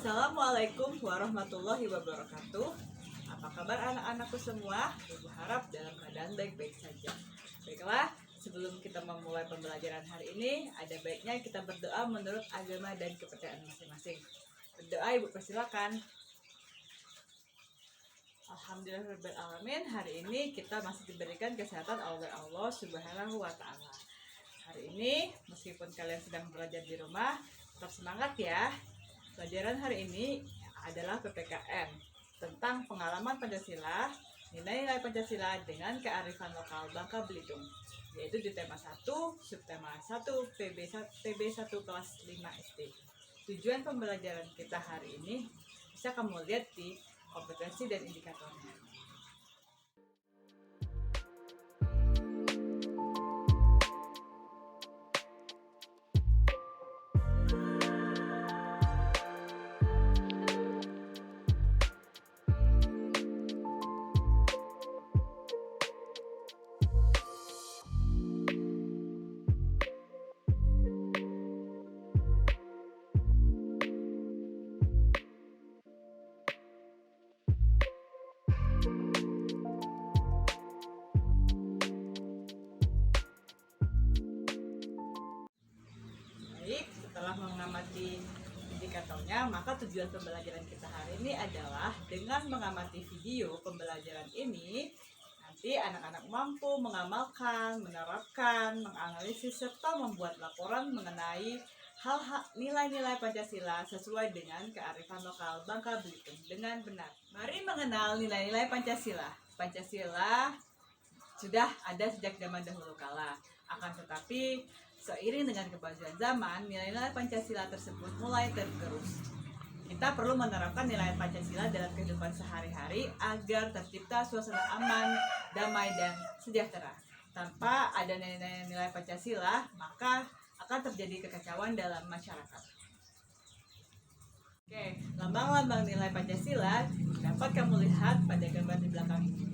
Assalamualaikum warahmatullahi wabarakatuh. Apa kabar anak-anakku semua? Ibu harap dalam keadaan baik-baik saja. Baiklah, sebelum kita memulai pembelajaran hari ini, ada baiknya kita berdoa menurut agama dan kepercayaan masing-masing. Berdoa, Ibu persilakan. Alhamdulillahirrahmanirrahim. Hari ini kita masih diberikan kesehatan oleh Allah Subhanahu wa Ta'ala. Hari ini, meskipun kalian sedang belajar di rumah, tetap semangat ya. Pelajaran hari ini adalah PPKN tentang pengalaman Pancasila, nilai-nilai Pancasila dengan kearifan lokal Bangka Belitung, yaitu di tema 1, subtema 1, PB1 kelas 5 SD. Tujuan pembelajaran kita hari ini bisa kamu lihat di kompetensi dan indikatornya. Baik, setelah mengamati indikatornya, maka tujuan pembelajaran kita hari ini adalah dengan mengamati video pembelajaran ini, nanti anak-anak mampu mengamalkan, menerapkan, menganalisis, serta membuat laporan mengenai hal-hal nilai-nilai Pancasila sesuai dengan kearifan lokal Bangka Belitung dengan benar. Mari mengenal nilai-nilai Pancasila. Pancasila sudah ada sejak zaman dahulu kala. Akan tetapi, seiring dengan kemajuan zaman, nilai-nilai Pancasila tersebut mulai tergerus. Kita perlu menerapkan nilai Pancasila dalam kehidupan sehari-hari agar tercipta suasana aman, damai, dan sejahtera. Tanpa ada nilai-nilai Pancasila, maka akan terjadi kekacauan dalam masyarakat. Oke, lambang-lambang nilai Pancasila dapat kamu lihat pada gambar di belakang ini.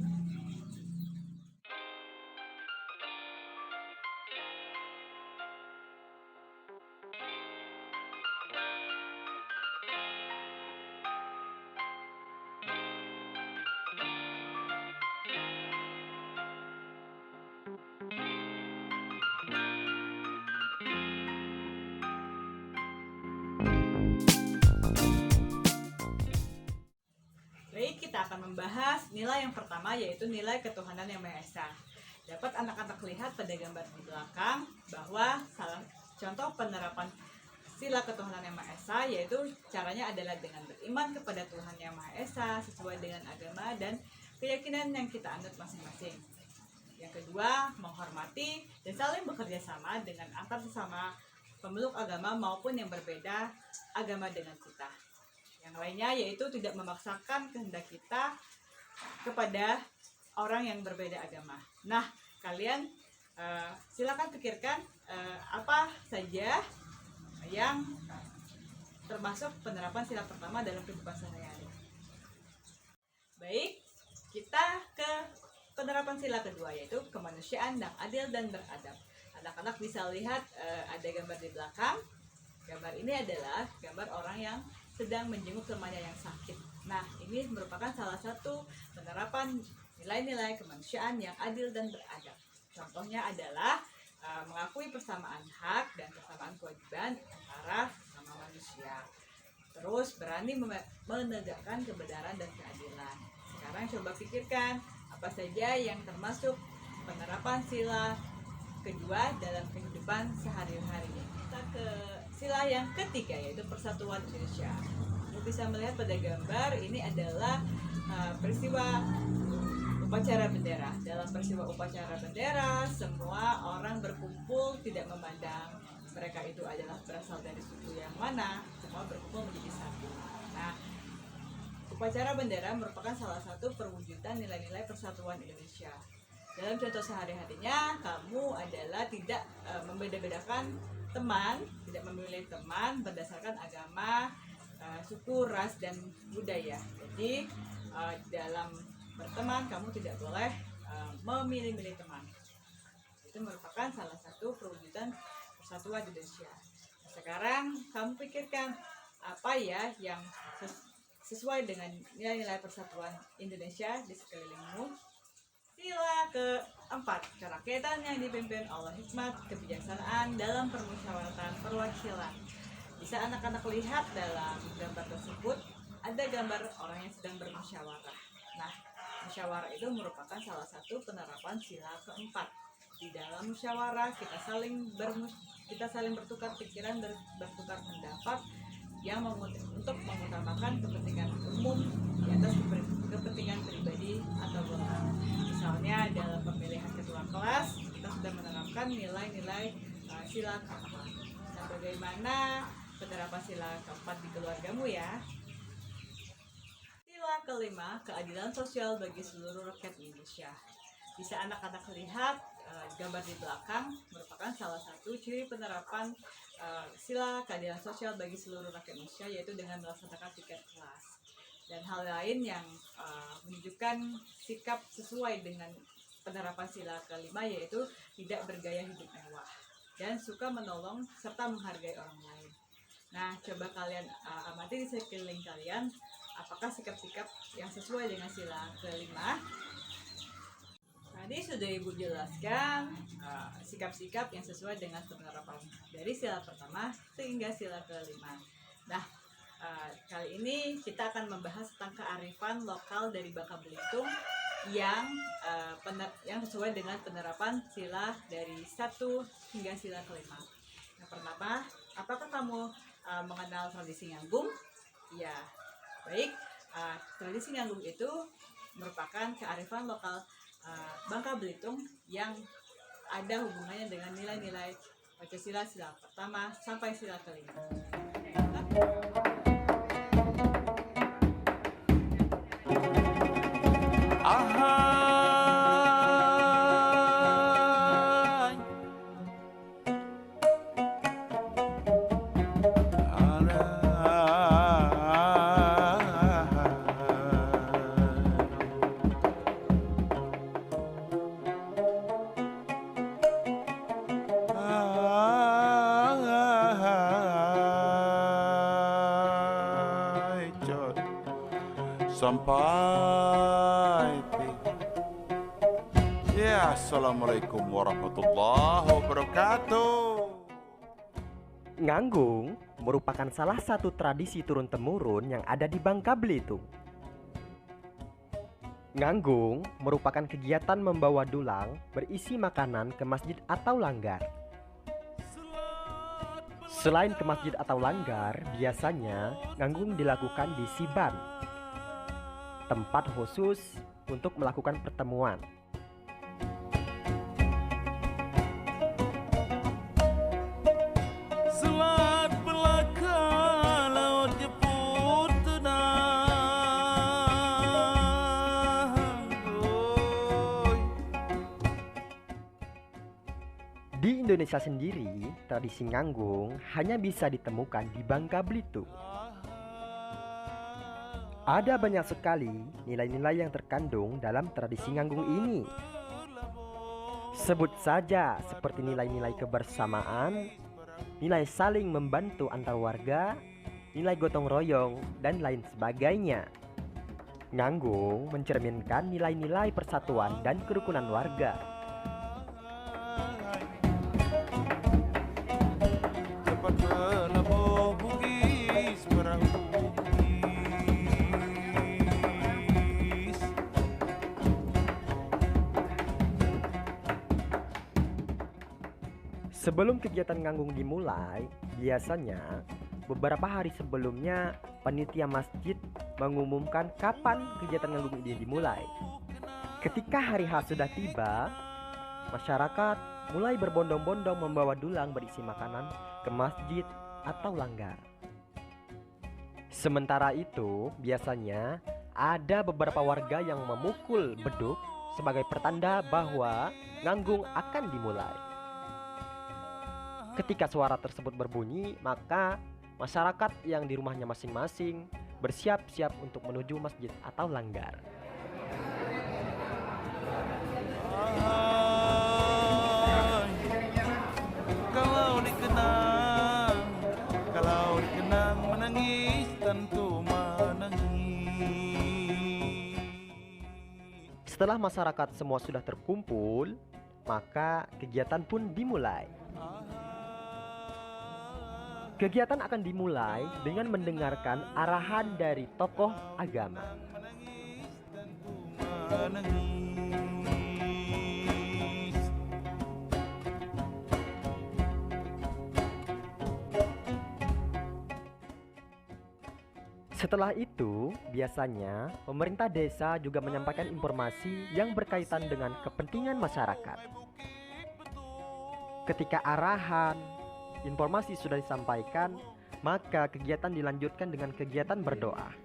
Baik, kita akan membahas nilai yang pertama, yaitu nilai ketuhanan yang Maha Esa. Dapat anak-anak lihat pada gambar di belakang bahwa salah contoh penerapan sila ketuhanan yang Maha Esa yaitu caranya adalah dengan beriman kepada Tuhan yang Maha Esa sesuai dengan agama dan keyakinan yang kita anut masing-masing. Yang kedua, menghormati dan saling bekerja sama dengan antar sesama pemeluk agama maupun yang berbeda agama dengan kita. Yang lainnya yaitu tidak memaksakan kehendak kita kepada orang yang berbeda agama. Nah, kalian silakan pikirkan apa saja yang termasuk penerapan sila pertama dalam kehidupan sehari-hari. Baik, kita ke penerapan sila kedua, yaitu kemanusiaan yang adil dan beradab. Anak-anak bisa lihat ada gambar di belakang. Gambar ini adalah gambar orang yang sedang menjenguk temannya yang sakit. Nah, ini merupakan salah satu penerapan nilai-nilai kemanusiaan yang adil dan beradab. Contohnya adalah mengakui persamaan hak dan persamaan kewajiban antara sesama manusia. Terus berani menegakkan kebenaran dan keadilan. Sekarang coba pikirkan apa saja yang termasuk penerapan sila kedua dalam kehidupan sehari-hari. Kita ke sila yang ketiga, yaitu persatuan Indonesia. Kamu bisa melihat pada gambar ini adalah peristiwa upacara bendera. Dalam peristiwa upacara bendera, semua orang berkumpul tidak memandang mereka itu adalah berasal dari suku yang mana, semua berkumpul menjadi satu. Nah, upacara bendera merupakan salah satu perwujudan nilai-nilai persatuan Indonesia. Dalam contoh sehari-harinya, kamu adalah tidak membeda-bedakan teman, tidak memilih teman berdasarkan agama, suku, ras, dan budaya. Jadi dalam berteman kamu tidak boleh memilih-milih teman. Itu merupakan salah satu perwujudan persatuan Indonesia. Sekarang kamu pikirkan apa ya yang sesuai dengan nilai-nilai persatuan Indonesia di sekelilingmu. Sila keempat, kerakyatan yang dipimpin oleh hikmat kebijaksanaan dalam permusyawaratan perwakilan. Bisa anak-anak lihat dalam gambar tersebut ada gambar orang yang sedang bermusyawarah. Nah, musyawarah itu merupakan salah satu penerapan sila keempat. Di dalam musyawarah kita saling bertukar pikiran, bertukar pendapat yang untuk mengutamakan kepentingan umum di atas kepentingan pribadi atau golongan. Misalnya dalam pemilihan ketua kelas kita sudah menerapkan nilai-nilai sila keempat. Nah, bagaimana penerapan sila keempat di keluargamu ya? Sila kelima, keadilan sosial bagi seluruh rakyat Indonesia. Bisa anak-anak lihat gambar di belakang merupakan salah satu ciri penerapan sila keadilan sosial bagi seluruh rakyat Indonesia, yaitu dengan melaksanakan tiket kelas. Dan hal lain yang menunjukkan sikap sesuai dengan penerapan sila kelima yaitu tidak bergaya hidup mewah dan suka menolong serta menghargai orang lain. Nah, coba kalian amati di sekeliling kalian, apakah sikap-sikap yang sesuai dengan sila kelima? Tadi sudah Ibu jelaskan sikap-sikap yang sesuai dengan penerapan dari sila pertama hingga sila kelima. Nah, kali ini kita akan membahas tentang kearifan lokal dari Bangka Belitung yang sesuai dengan penerapan sila dari 1 hingga sila kelima. Yang pertama, apakah kamu mengenal tradisi nganggung? Ya, baik. Tradisi nganggung itu merupakan kearifan lokal Bangka Belitung yang ada hubungannya dengan nilai-nilai Pancasila sila pertama sampai sila kelima. Sampai ya, assalamualaikum warahmatullahi wabarakatuh. Nganggung merupakan salah satu tradisi turun-temurun yang ada di Bangka Belitung. Nganggung merupakan kegiatan membawa dulang berisi makanan ke masjid atau langgar. Selain ke masjid atau langgar, biasanya nganggung dilakukan di Siban, tempat khusus untuk melakukan pertemuan. Selat belaka laut jeput tenang. Di Indonesia sendiri, tradisi nganggung hanya bisa ditemukan di Bangka Belitung. Ada banyak sekali nilai-nilai yang terkandung dalam tradisi nganggung ini. Sebut saja seperti nilai-nilai kebersamaan, nilai saling membantu antar warga, nilai gotong royong, dan lain sebagainya. Nganggung mencerminkan nilai-nilai persatuan dan kerukunan warga. Cepat melabuh bugis perahu. Sebelum kegiatan nganggung dimulai, biasanya beberapa hari sebelumnya panitia masjid mengumumkan kapan kegiatan nganggung ini dimulai. Ketika hari H sudah tiba, masyarakat mulai berbondong-bondong membawa dulang berisi makanan ke masjid atau langgar. Sementara itu, biasanya ada beberapa warga yang memukul beduk sebagai pertanda bahwa nganggung akan dimulai. Ketika suara tersebut berbunyi, maka masyarakat yang di rumahnya masing-masing bersiap-siap untuk menuju masjid atau langgar. Kalau dikenang menangis. Setelah masyarakat semua sudah terkumpul, maka kegiatan pun dimulai. Kegiatan akan dimulai dengan mendengarkan arahan dari tokoh agama. menangis dan ku menangis. Setelah itu, biasanya pemerintah desa juga menyampaikan informasi yang berkaitan dengan kepentingan masyarakat. Ketika arahan, informasi sudah disampaikan, maka kegiatan dilanjutkan dengan kegiatan berdoa.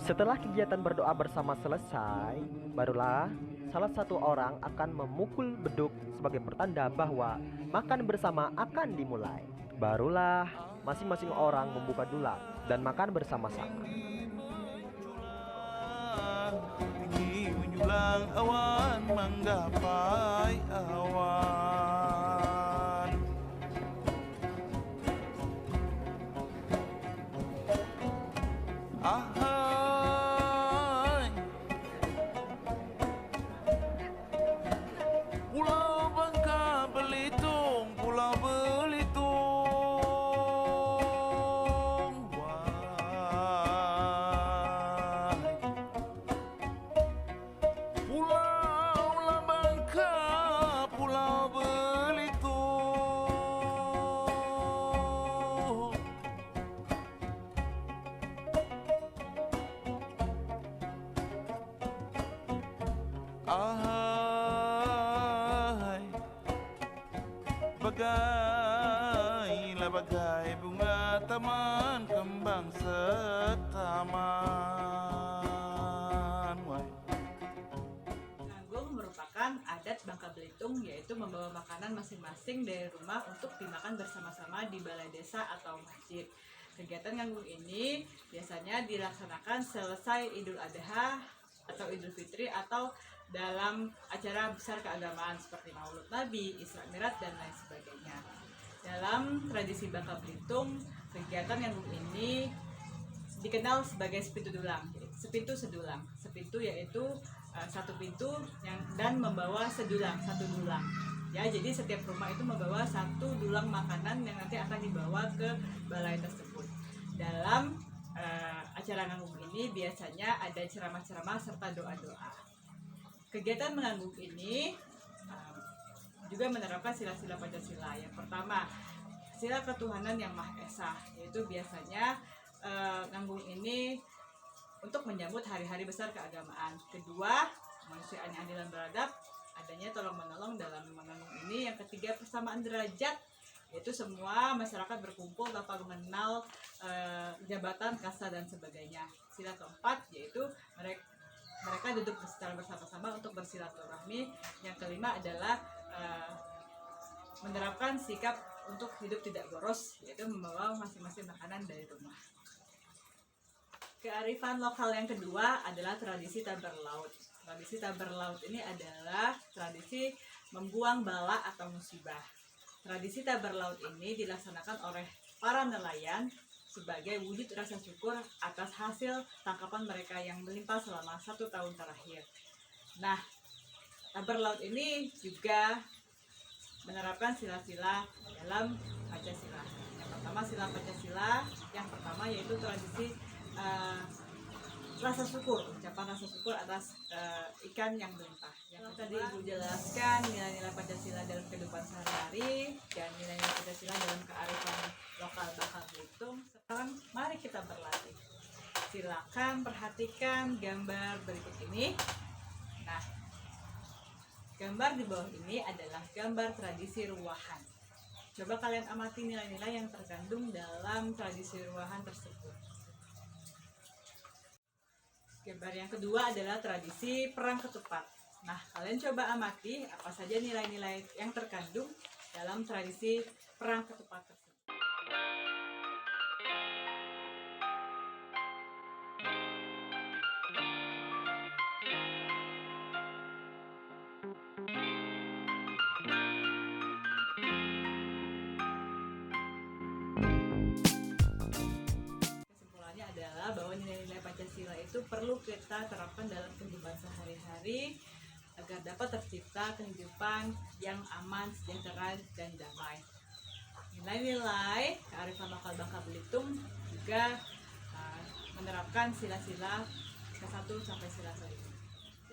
Setelah kegiatan berdoa bersama selesai, barulah salah satu orang akan memukul beduk sebagai pertanda bahwa makan bersama akan dimulai. Barulah masing-masing orang membuka dulang dan makan bersama-sama. Tinggi menjulang awan menggapai awan. Ahai, Pulau Bangka Belitung, Pulau Belitung. Wahai Pulau Bangka, Pulau Belitung. Ahai, bagai bunga taman kembang setaman. Wah. Nganggung merupakan adat Bangka Belitung, yaitu membawa makanan masing-masing dari rumah untuk dimakan bersama-sama di balai desa atau masjid. Kegiatan nganggung ini biasanya dilaksanakan selesai Idul Adha atau Idul Fitri atau dalam acara besar keagamaan seperti Maulud Nabi, Isra Mi'raj, dan lain sebagainya. Dalam tradisi Bangka Belitung, kegiatan nganggung ini dikenal sebagai sepintu dulang, sepintu sedulang. Sepintu yaitu satu pintu dan membawa sedulang, satu dulang. Ya, jadi setiap rumah itu membawa satu dulang makanan yang nanti akan dibawa ke balai tersebut. Dalam acara nganggung ini biasanya ada ceramah-ceramah serta doa-doa. Kegiatan menganggung ini juga menerapkan sila-sila Pancasila. Yang pertama, sila ketuhanan yang Maha Esa, yaitu biasanya nganggung ini untuk menyambut hari-hari besar keagamaan. Kedua, kemanusiaan yang adil dan beradab, adanya tolong-menolong dalam menganggung ini. Yang ketiga, persamaan derajat, yaitu semua masyarakat berkumpul tanpa mengenal jabatan, kasta, dan sebagainya. Sila keempat, yaitu mereka duduk secara bersama-sama untuk bersilaturahmi. Yang kelima adalah menerapkan sikap untuk hidup tidak boros, yaitu membawa masing-masing makanan dari rumah. Kearifan lokal yang kedua adalah tradisi tabar laut. Tradisi tabar laut ini adalah tradisi membuang bala atau musibah. Tradisi tabar laut ini dilaksanakan oleh para nelayan sebagai wujud rasa syukur atas hasil tangkapan mereka yang melimpah selama 1 tahun terakhir. Nah, tabar laut ini juga menerapkan sila-sila dalam Pancasila. Yang pertama, sila Pancasila. Yang pertama yaitu tradisi rasa syukur, ucapan rasa syukur atas ikan yang melimpah. Yang tadi Ibu jelaskan nilai-nilai Pancasila dalam kehidupan sehari-hari dan nilai-nilai Pancasila dalam kearifan lokal Bangka Belitung. Sekarang mari kita berlatih. Silakan perhatikan gambar berikut ini. Nah, gambar di bawah ini adalah gambar tradisi ruahan. Coba kalian amati nilai-nilai yang terkandung dalam tradisi ruahan tersebut. Gambar yang kedua adalah tradisi perang ketupat. Nah, kalian coba amati apa saja nilai-nilai yang terkandung dalam tradisi perang ketupat tersebut. Kesimpulannya adalah bahwa nilai-nilai Pancasila itu perlu kita terapkan dalam kehidupan sehari-hari agar dapat tercipta kehidupan yang aman, sejahtera, dan damai. Nilai-nilai kearifan lokal Bangka Belitung juga menerapkan sila-sila ke-1 sampai sila ke-5.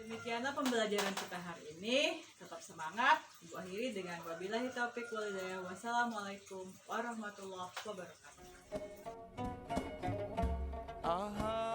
Demikianlah pembelajaran kita hari ini. Tetap semangat. Ibu akhiri dengan wabillahi taufiq wal hidayah. Wassalamualaikum warahmatullahi wabarakatuh. Aha